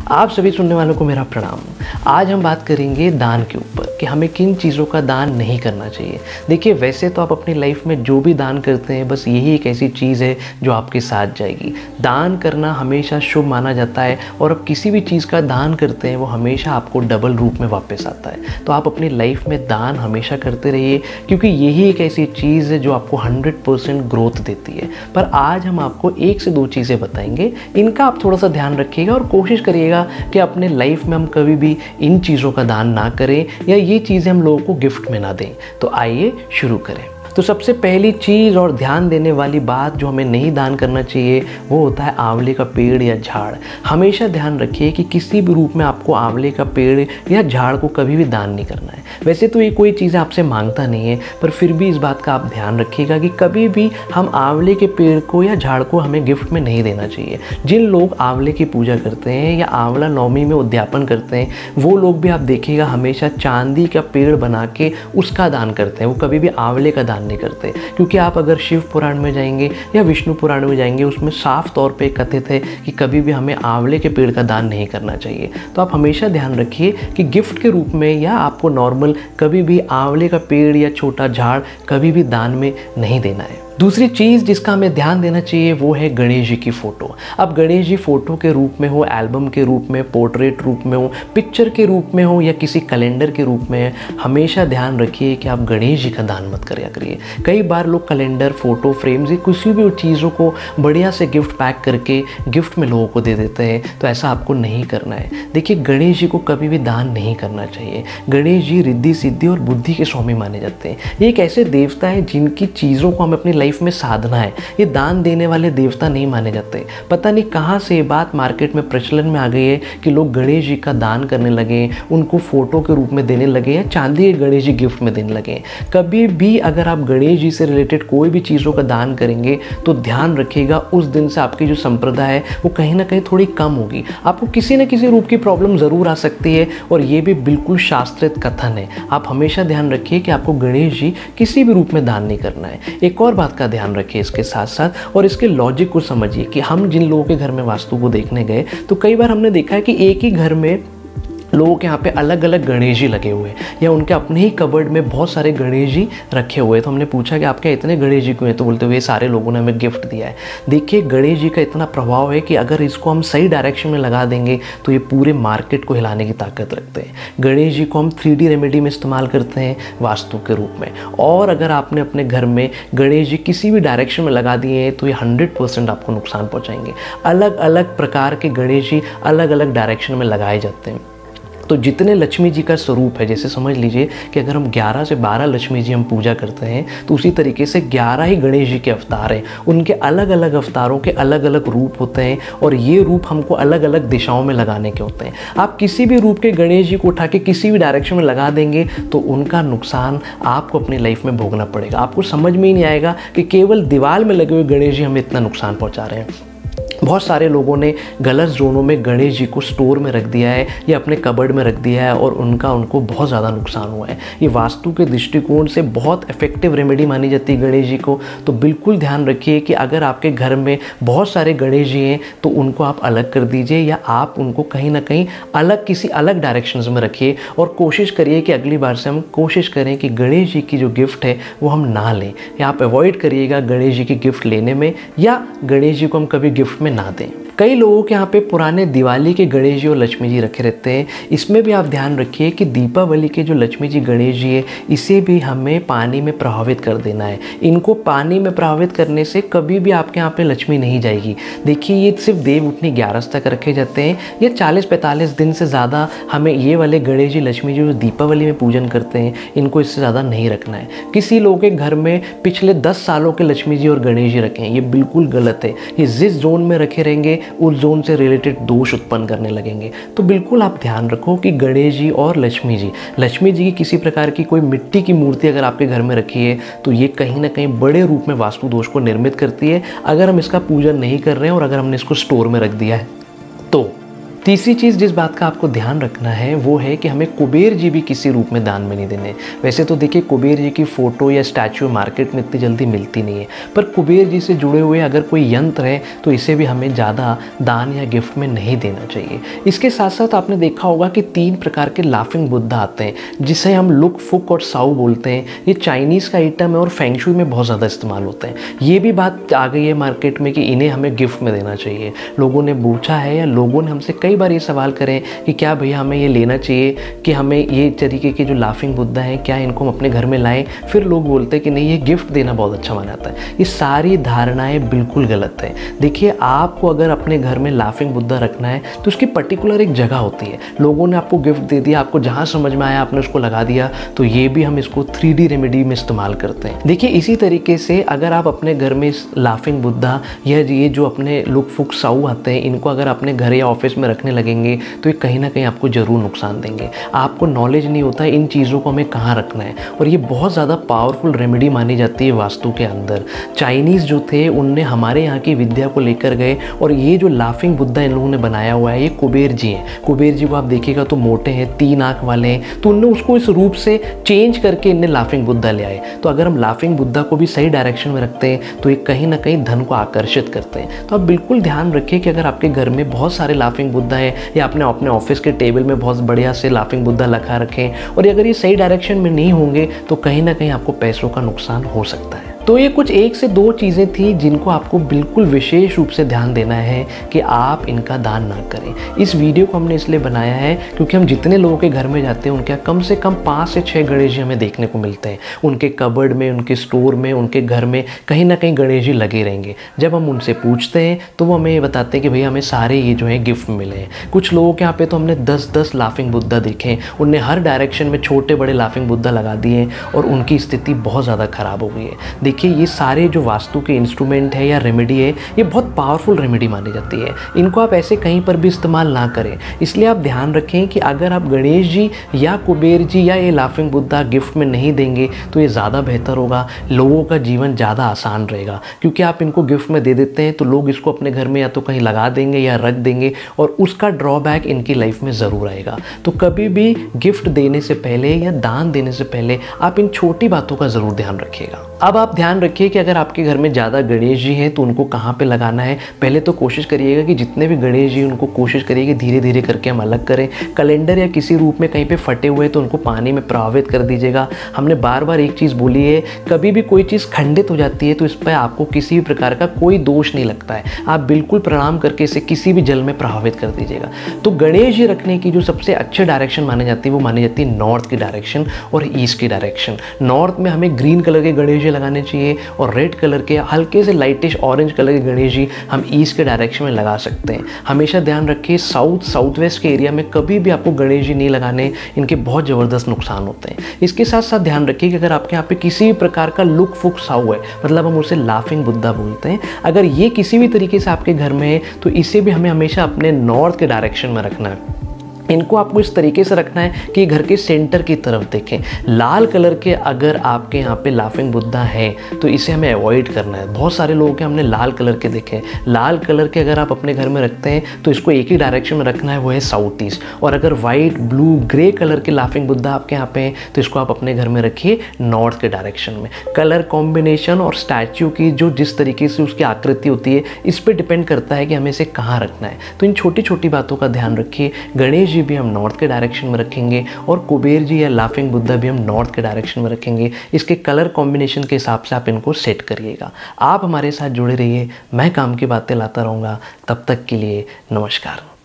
आप सभी सुनने वालों को मेरा प्रणाम। आज हम बात करेंगे दान के ऊपर कि हमें किन चीज़ों का दान नहीं करना चाहिए। देखिए, वैसे तो आप अपनी लाइफ में जो भी दान करते हैं, बस यही एक ऐसी चीज़ है जो आपके साथ जाएगी। दान करना हमेशा शुभ माना जाता है और आप किसी भी चीज़ का दान करते हैं वो हमेशा आपको डबल रूप में वापस आता है। तो आप अपनी लाइफ में दान हमेशा करते रहिए, क्योंकि यही एक ऐसी चीज़ है जो आपको 100% ग्रोथ देती है। पर आज हम आपको 1 से 2 चीज़ें बताएंगे, इनका आप थोड़ा सा ध्यान रखिएगा और कोशिश करिएगा कि अपने लाइफ में हम कभी भी इन चीज़ों का दान ना करें या ये चीज़ें हम लोगों को गिफ्ट में ना दें। तो आइए शुरू करें। तो सबसे पहली चीज़ और ध्यान देने वाली बात जो हमें नहीं दान करना चाहिए वो होता है आंवले का पेड़ या झाड़। हमेशा ध्यान रखिए कि किसी भी रूप में आपको आंवले का पेड़ या झाड़ को कभी भी दान नहीं करना है। वैसे तो ये कोई चीज़ आपसे मांगता नहीं है, पर फिर भी इस बात का आप ध्यान रखिएगा कि कभी भी हम आंवले के पेड़ को या झाड़ को हमें गिफ्ट में नहीं देना चाहिए। जिन लोग आंवले की पूजा करते हैं या आंवला नवमी में उद्यापन करते हैं, वो लोग भी आप देखिएगा हमेशा चांदी का पेड़ बना के उसका दान करते हैं। वो कभी भी आंवले का दान नहीं करते, क्योंकि आप अगर शिव पुराण में जाएंगे या विष्णु पुराण में जाएंगे, उसमें साफ तौर पे कथित है कि कभी भी हमें आंवले के पेड़ का दान नहीं करना चाहिए। तो आप हमेशा ध्यान रखिए कि गिफ्ट के रूप में या आपको नॉर्मल कभी भी आंवले का पेड़ या छोटा झाड़ कभी भी दान में नहीं देना है। दूसरी चीज़ जिसका हमें ध्यान देना चाहिए वो है गणेश जी की फ़ोटो। अब गणेश जी फ़ोटो के रूप में हो, एल्बम के रूप में, पोर्ट्रेट रूप में हो, पिक्चर के रूप में हो या किसी कैलेंडर के रूप में, हमेशा ध्यान रखिए कि आप गणेश जी का दान मत करिया करिए। कई बार लोग कैलेंडर, फ़ोटो फ्रेम्स या किसी भी चीज़ों को बढ़िया से गिफ्ट पैक करके गिफ्ट में लोगों को दे देते हैं, तो ऐसा आपको नहीं करना है। देखिए, गणेश जी को कभी भी दान नहीं करना चाहिए। गणेश जी रिद्धि सिद्धि और बुद्धि के स्वामी माने जाते हैं। ये एक ऐसे देवता हैं जिनकी चीज़ों को हम अपनी लाइफ में साधना है। ये दान देने वाले देवता नहीं माने जाते। पता नहीं कहां से ये बात मार्केट में प्रचलन में आ गई है कि लोग गणेश जी का दान करने लगे, उनको फोटो के रूप में देने लगे या चांदी के गणेश जी गिफ्ट में देने लगे। कभी भी अगर आप गणेश जी से रिलेटेड कोई भी चीज़ों का दान करेंगे तो ध्यान रखिएगा उस दिन से आपकी जो संप्रदाय है वो कहीं ना कहीं थोड़ी कम होगी। आपको किसी न किसी रूप की प्रॉब्लम ज़रूर आ सकती है और ये भी बिल्कुल शास्त्रित कथन है। आप हमेशा ध्यान रखिए कि आपको गणेश जी किसी भी रूप में दान नहीं करना है। एक और बात का ध्यान रखिए इसके साथ साथ, और इसके लॉजिक को समझिए कि हम जिन लोगों के घर में वास्तु को देखने गए तो कई बार हमने देखा है कि एक ही घर में लोगों के यहाँ पे अलग अलग गणेश जी लगे हुए हैं या उनके अपने ही कबर्ड में बहुत सारे गणेश जी रखे हुए हैं। तो हमने पूछा कि आपके इतने गणेश जी क्यों हैं, तो बोलते हुए सारे लोगों ने हमें गिफ्ट दिया है। देखिए, गणेश जी का इतना प्रभाव है कि अगर इसको हम सही डायरेक्शन में लगा देंगे तो ये पूरे मार्केट को हिलाने की ताकत रखते हैं। गणेश जी को हम 3D रेमेडी में इस्तेमाल करते हैं वास्तु के रूप में, और अगर आपने अपने घर में गणेश जी किसी भी डायरेक्शन में लगा दिए हैं तो ये 100% आपको नुकसान पहुँचाएंगे। अलग अलग प्रकार के गणेश जी अलग अलग डायरेक्शन में लगाए जाते हैं। तो जितने लक्ष्मी जी का स्वरूप है, जैसे समझ लीजिए कि अगर हम 11 से 12 लक्ष्मी जी हम पूजा करते हैं तो उसी तरीके से 11 ही गणेश जी के अवतार हैं। उनके अलग अलग अवतारों के अलग अलग रूप होते हैं और ये रूप हमको अलग अलग दिशाओं में लगाने के होते हैं। आप किसी भी रूप के गणेश जी को उठा के किसी भी डायरेक्शन में लगा देंगे तो उनका नुकसान आपको अपनी लाइफ में भोगना पड़ेगा। आपको समझ में ही नहीं आएगा कि केवल दीवार में लगे हुए गणेश जी हमें इतना नुकसान पहुँचा रहे हैं। बहुत सारे लोगों ने गलत जोनों में गणेश जी को स्टोर में रख दिया है या अपने कबर्ड में रख दिया है और उनको बहुत ज़्यादा नुकसान हुआ है। ये वास्तु के दृष्टिकोण से बहुत इफेक्टिव रेमेडी मानी जाती है गणेश जी को। तो बिल्कुल ध्यान रखिए कि अगर आपके घर में बहुत सारे गणेश जी हैं तो उनको आप अलग कर दीजिए या आप उनको कहीं ना कहीं अलग किसी अलग डायरेक्शंस में रखिए, और कोशिश करिए कि अगली बार से हम कोशिश करें कि गणेश जी की जो गिफ्ट है वो हम ना लें, या आप अवॉइड करिएगा गणेश जी की गिफ्ट लेने में, या गणेश जी को हम कभी गिफ्ट में ना दें। कई लोगों के यहाँ पे पुराने दिवाली के गणेश जी और लक्ष्मी जी रखे रहते हैं। इसमें भी आप ध्यान रखिए कि दीपावली के जो लक्ष्मी जी गणेश जी है, इसे भी हमें पानी में प्रभावित कर देना है। इनको पानी में प्रभावित करने से कभी भी आपके यहाँ पे लक्ष्मी नहीं जाएगी। देखिए, ये सिर्फ देव उठनी 11 तक रखे जाते हैं या 40-45 दिन से ज़्यादा हमें ये वाले गणेश जी लक्ष्मी जी जो दीपावली में पूजन करते हैं, इनको इससे ज़्यादा नहीं रखना है। किसी लोगों के घर में पिछले 10 सालों के लक्ष्मी जी और गणेश जी रखे हैं, ये बिल्कुल गलत है। ये जिस जोन में रखे रहेंगे उस जोन से रिलेटेड दोष उत्पन्न करने लगेंगे। तो बिल्कुल आप ध्यान रखो कि गणेश जी और लक्ष्मी जी की किसी प्रकार की कोई मिट्टी की मूर्ति अगर आपके घर में रखी है तो ये कहीं ना कहीं बड़े रूप में वास्तु दोष को निर्मित करती है, अगर हम इसका पूजन नहीं कर रहे हैं और अगर हमने इसको स्टोर में रख दिया है तो। तीसरी चीज़ जिस बात का आपको ध्यान रखना है वो है कि हमें कुबेर जी भी किसी रूप में दान में नहीं देने। वैसे तो देखिए कुबेर जी की फ़ोटो या स्टैचू मार्केट में इतनी जल्दी मिलती नहीं है, पर कुबेर जी से जुड़े हुए अगर कोई यंत्र है तो इसे भी हमें ज़्यादा दान या गिफ्ट में नहीं देना चाहिए। इसके साथ साथ आपने देखा होगा कि 3 प्रकार के लाफिंग बुद्धा आते हैं जिसे हम लुक, फुक और साउ बोलते हैं। ये चाइनीज़ का आइटम है और फेंग शुई में बहुत ज़्यादा इस्तेमाल होते हैं। ये भी बात आ गई है मार्केट में कि इन्हें हमें गिफ्ट में देना चाहिए। लोगों ने पूछा है या लोगों ने हमसे कई बार ये सवाल करें कि क्या भैया हमें ये लेना चाहिए, कि हमें ये तरीके के जो लाफिंग बुद्धा हैं क्या इनको हम अपने घर में लाएं। फिर लोग बोलते हैं कि नहीं, ये गिफ्ट देना बहुत अच्छा माना जाता है। ये सारी धारणाएं बिल्कुल गलत है। देखिए, आपको अगर अपने घर में लाफिंग बुद्धा रखना है तो उसकी पर्टिकुलर एक जगह होती है। लोगों ने आपको गिफ्ट दे दिया, आपको जहाँ समझ में आया आपने उसको लगा दिया, तो ये भी हम इसको 3D रेमेडी में इस्तेमाल करते हैं। देखिए, इसी तरीके से अगर आप अपने घर में इस लाफिंग बुद्धा या ये जो अपने लुक, फुक, साउ आते हैं, इनको अगर अपने घर या ऑफिस में रखने लगेंगे तो ये कहीं ना कहीं आपको ज़रूर नुकसान देंगे। आपको नॉलेज नहीं होता है इन चीज़ों को हमें कहाँ रखना है, और ये बहुत ज़्यादा पावरफुल रेमेडी मानी जाती है वास्तु के अंदर। चाइनीज़ जो थे उनने हमारे यहाँ की विद्या को लेकर गए, और ये जो लाफिंग बुद्धा इन लोगों ने बनाया हुआ है ये कुबेर जी हैं। कुबेर जी को आप देखिएगा तो मोटे हैं, 3 आँख वाले हैं, तो उनने उसको इस रूप से चेंज करके इन्हें लाफिंग बुद्धा ले आए। तो अगर हम लाफिंग बुद्धा को भी सही डायरेक्शन में रखते हैं तो ये कहीं ना कहीं धन को आकर्षित करते हैं। तो आप बिल्कुल ध्यान रखिए कि अगर आपके घर में बहुत सारे लाफिंग बुद्धा हैं या आपने अपने ऑफिस के टेबल में बहुत बढ़िया से लाफिंग बुद्धा लगा रखें, और अगर ये सही डायरेक्शन में नहीं होंगे तो कहीं ना कहीं आपको पैसों का नुकसान हो सकता है। तो ये कुछ 1 से 2 चीज़ें थी जिनको आपको बिल्कुल विशेष रूप से ध्यान देना है कि आप इनका दान ना करें। इस वीडियो को हमने इसलिए बनाया है क्योंकि हम जितने लोगों के घर में जाते हैं उनके यहाँ कम से कम 5 से 6 गणेश जी हमें देखने को मिलते हैं। उनके कबर्ड में, उनके स्टोर में, उनके घर में कहीं ना कहीं गणेश जी लगे रहेंगे। जब हम उनसे पूछते हैं तो वो हमें ये बताते हैं कि भैया हमें सारे ये जो है गिफ्ट मिले हैं। कुछ लोगों के यहाँ पे तो हमने 10-10 लाफिंग बुद्धा देखे हैं, उनने हर डायरेक्शन में छोटे बड़े लाफिंग बुद्धा लगा दिए हैं और उनकी स्थिति बहुत ज़्यादा ख़राब हो गई है। देखिए, ये सारे जो वास्तु के इंस्ट्रूमेंट है या रेमेडी है ये बहुत पावरफुल रेमेडी मानी जाती है। इनको आप ऐसे कहीं पर भी इस्तेमाल ना करें। इसलिए आप ध्यान रखें कि अगर आप गणेश जी या कुबेर जी या ये लाफिंग बुद्धा गिफ्ट में नहीं देंगे तो ये ज़्यादा बेहतर होगा। लोगों का जीवन ज़्यादा आसान रहेगा, क्योंकि आप इनको गिफ्ट में दे देते हैं तो लोग इसको अपने घर में या तो कहीं लगा देंगे या रख देंगे, और उसका ड्रॉबैक इनकी लाइफ में ज़रूर आएगा। तो कभी भी गिफ्ट देने से पहले या दान देने से पहले आप इन छोटी बातों का ज़रूर ध्यान रखिएगा। अब आप ध्यान रखिए कि अगर आपके घर में ज़्यादा गणेश जी हैं तो उनको कहाँ पे लगाना है। पहले तो कोशिश करिएगा कि जितने भी गणेश जी उनको कोशिश करिए कि धीरे धीरे करके हम अलग करें। कैलेंडर या किसी रूप में कहीं पे फटे हुए तो उनको पानी में प्रभावित कर दीजिएगा। हमने बार बार एक चीज़ बोली है, कभी भी कोई चीज़ खंडित हो जाती है तो इस पर आपको किसी भी प्रकार का कोई दोष नहीं लगता है। आप बिल्कुल प्रणाम करके इसे किसी भी जल में प्रभावित कर दीजिएगा। तो गणेश जी रखने की जो सबसे अच्छे डायरेक्शन मानी जाती है वो मानी जाती है नॉर्थ की डायरेक्शन और ईस्ट की डायरेक्शन। नॉर्थ में हमें ग्रीन कलर के गणेश जी लगाने चाहिए और रेड कलर के हल्के से लाइटिश ऑरेंज कलर के गणेश जी हम ईस्ट के डायरेक्शन में लगा सकते हैं। हमेशा ध्यान रखिए साउथ वेस्ट के एरिया में कभी भी आपको गणेश जी नहीं लगाने, इनके बहुत ज़बरदस्त नुकसान होते हैं। इसके साथ साथ ध्यान रखिए कि अगर आपके यहाँ पे किसी भी प्रकार का लुक, फुक, साउ है, मतलब हम उसे लाफिंग बुद्धा बोलते हैं, अगर ये किसी भी तरीके से आपके घर में है तो इसे भी हमें हमेशा अपने नॉर्थ के डायरेक्शन में रखना है। इनको आपको इस तरीके से रखना है कि घर के सेंटर की तरफ देखें। लाल कलर के अगर आपके यहाँ पे लाफिंग बुद्धा है तो इसे हमें अवॉइड करना है। बहुत सारे लोगों के हमने लाल कलर के देखे। लाल कलर के अगर आप अपने घर में रखते हैं तो इसको एक ही डायरेक्शन में रखना है, वो है साउथ ईस्ट। और अगर वाइट, ब्लू, ग्रे कलर के लाफिंग बुद्धा आपके यहाँ पे हैं तो इसको आप अपने घर में रखिए नॉर्थ के डायरेक्शन में। कलर कॉम्बिनेशन और स्टैच्यू की जो जिस तरीके से उसकी आकृति होती है इस पर डिपेंड करता है कि हमें इसे कहाँ रखना है। तो इन छोटी छोटी बातों का ध्यान रखिए। गणेश भी हम नॉर्थ के डायरेक्शन में रखेंगे और कुबेर जी या लाफिंग बुद्धा भी हम नॉर्थ के डायरेक्शन में रखेंगे। इसके कलर कॉम्बिनेशन के हिसाब से आप इनको सेट करिएगा। आप हमारे साथ जुड़े रहिए, मैं काम की बातें लाता रहूँगा। तब तक के लिए नमस्कार।